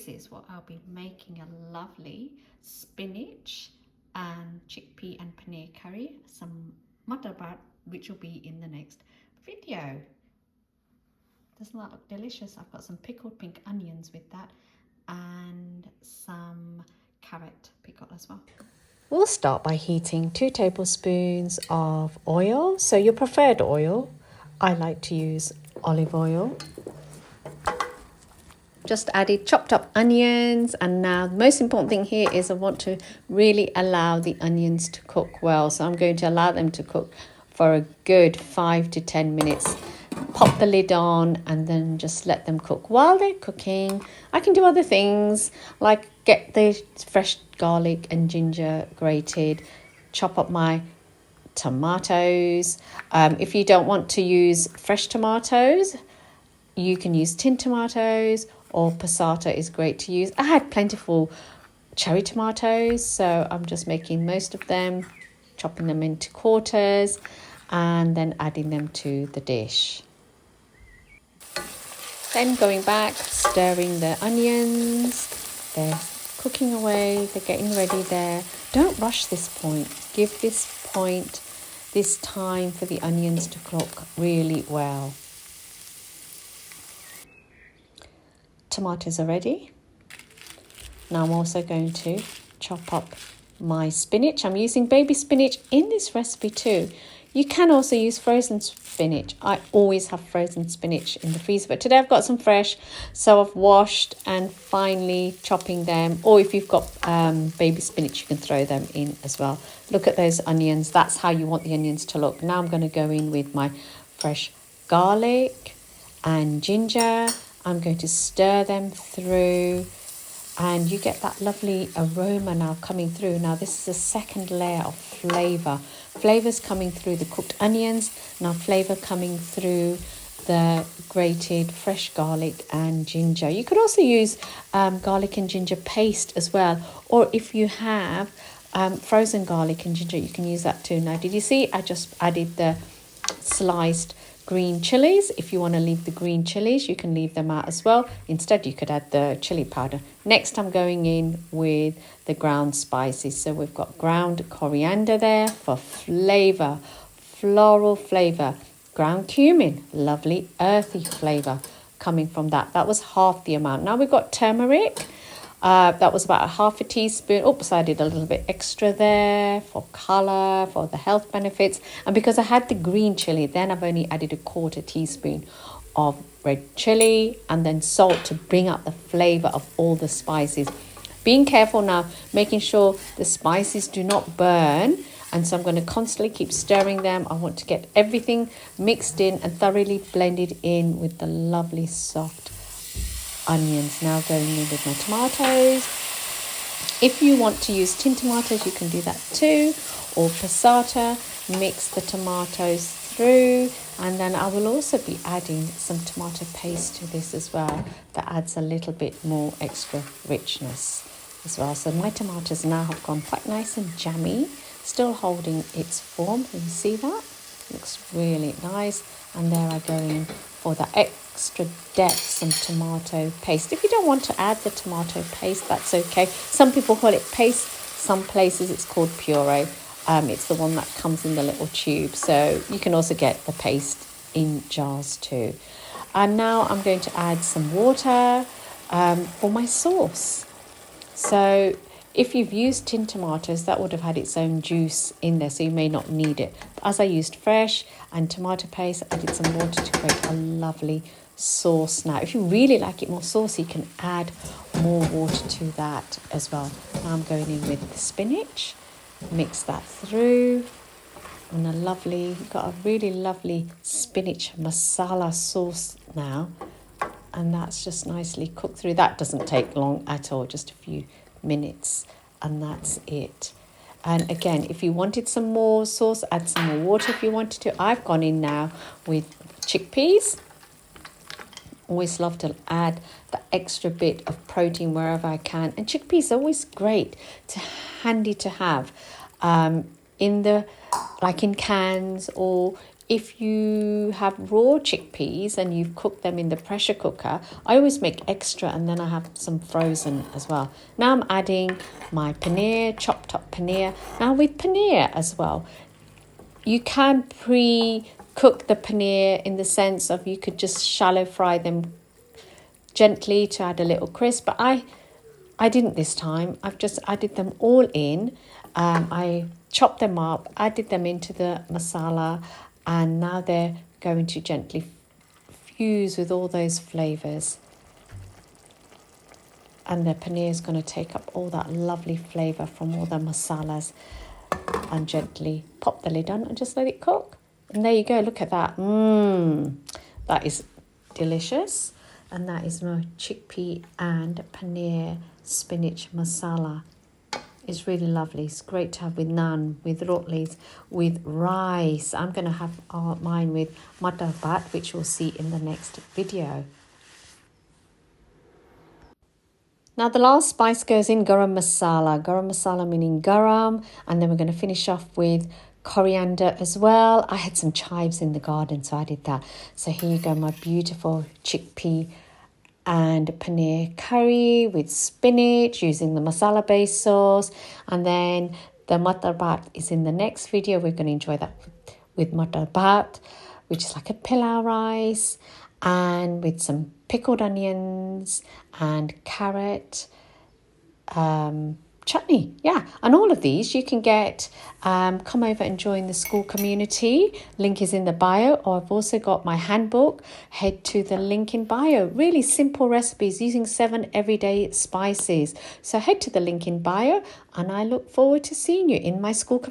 this is what I'll be making, a lovely spinach and chickpea and paneer curry, some mutterbat, which will be in the next video. Doesn't that look delicious? I've got some pickled pink onions with that and some carrot pickle as well. We'll start by heating 2 tablespoons of oil. So your preferred oil. I like to use olive oil. Just added chopped up onions, and now the most important thing here is I want to really allow the onions to cook well. So I'm going to allow them to cook for a good 5 to 10 minutes. Pop the lid on and then just let them cook. While they're cooking, I can do other things like get the fresh garlic and ginger grated, chop up my tomatoes. If you don't want to use fresh tomatoes, you can use tin tomatoes, or passata is great to use. I had plentiful cherry tomatoes, so I'm just making most of them, chopping them into quarters and then adding them to the dish. Then going back, stirring the onions. They're cooking away, they're getting ready there. Don't rush this point. Give this time for the onions to cook really well. Tomatoes are ready. Now I'm also going to chop up my spinach. I'm using baby spinach in this recipe too. You can also use frozen spinach. I always have frozen spinach in the freezer, but today I've got some fresh, so I've washed and finely chopping them. Or if you've got baby spinach, you can throw them in as well. Look at those onions. That's how you want the onions to look. Now I'm going to go in with my fresh garlic and ginger. I'm going to stir them through, and you get that lovely aroma now coming through. Now this is a second layer of flavour. Flavour's coming through the cooked onions, now flavour coming through the grated fresh garlic and ginger. You could also use garlic and ginger paste as well, or if you have frozen garlic and ginger, you can use that too. Now did you see I just added the sliced green chilies? If you want to leave the green chilies, you can leave them out as well. Instead, you could add the chili powder. Next, I'm going in with the ground spices. So we've got ground coriander there for flavour, floral flavour. Ground cumin, lovely earthy flavour coming from that. That was half the amount. Now we've got turmeric. That was about a half a teaspoon. Oops, I did a little bit extra there for colour, for the health benefits. And because I had the green chili, then I've only added a quarter teaspoon of red chili and then salt to bring up the flavour of all the spices. Being careful now, making sure the spices do not burn. And so I'm going to constantly keep stirring them. I want to get everything mixed in and thoroughly blended in with the lovely soft onions. Now going in with my tomatoes. If you want to use tin tomatoes, you can do that too, or passata. Mix the tomatoes through, and then I will also be adding some tomato paste to this as well. That adds a little bit more extra richness as well. So my tomatoes now have gone quite nice and jammy, still holding its form. Can you see that? Looks really nice. And there I go in for the extra depth, some tomato paste. If you don't want to add the tomato paste, that's okay. Some people call it paste. Some places it's called puree. It's the one that comes in the little tube. So you can also get the paste in jars too. And now I'm going to add some water for my sauce. So if you've used tin tomatoes, that would have had its own juice in there, so you may not need it. But as I used fresh and tomato paste, I added some water to create a lovely sauce. Now, if you really like it more saucy, you can add more water to that as well. Now I'm going in with the spinach, mix that through, and got a really lovely spinach masala sauce now. And that's just nicely cooked through. That doesn't take long at all, just a few minutes, and that's it. And again, if you wanted some more sauce, add some more water if you wanted to. I've gone in now with chickpeas. Always love to add the extra bit of protein wherever I can, and chickpeas are always handy to have in cans, or if you have raw chickpeas and you've cooked them in the pressure cooker, I always make extra and then I have some frozen as well. Now I'm adding my paneer, chopped up paneer. Now with paneer as well, you can pre-cook the paneer in the sense of you could just shallow fry them gently to add a little crisp, but I didn't this time. I've just added them all in. I chopped them up, added them into the masala, and now they're going to gently fuse with all those flavours. And the paneer is going to take up all that lovely flavour from all the masalas, and gently pop the lid on and just let it cook. And there you go, look at that. That is delicious. And that is my chickpea and paneer spinach masala. It's really lovely. It's great to have with naan, with rotis, with rice. I'm going to have mine with matar bhat, which we'll see in the next video. Now the last spice goes in garam masala. Garam masala meaning garam. And then we're going to finish off with coriander as well. I had some chives in the garden, so I did that. So here you go, my beautiful chickpea and paneer curry with spinach using the masala base sauce. And then the matar bhat is in the next video. We're going to enjoy that with matar bhat, which is like a pilau rice, and with some pickled onions and carrot chutney. Yeah, and all of these you can get. Come over and join the Skool community. Link is in the bio, or I've also got my handbook. Head to the link in bio. Really simple recipes using 7 everyday spices. So head to the link in bio, and I look forward to seeing you in my Skool community.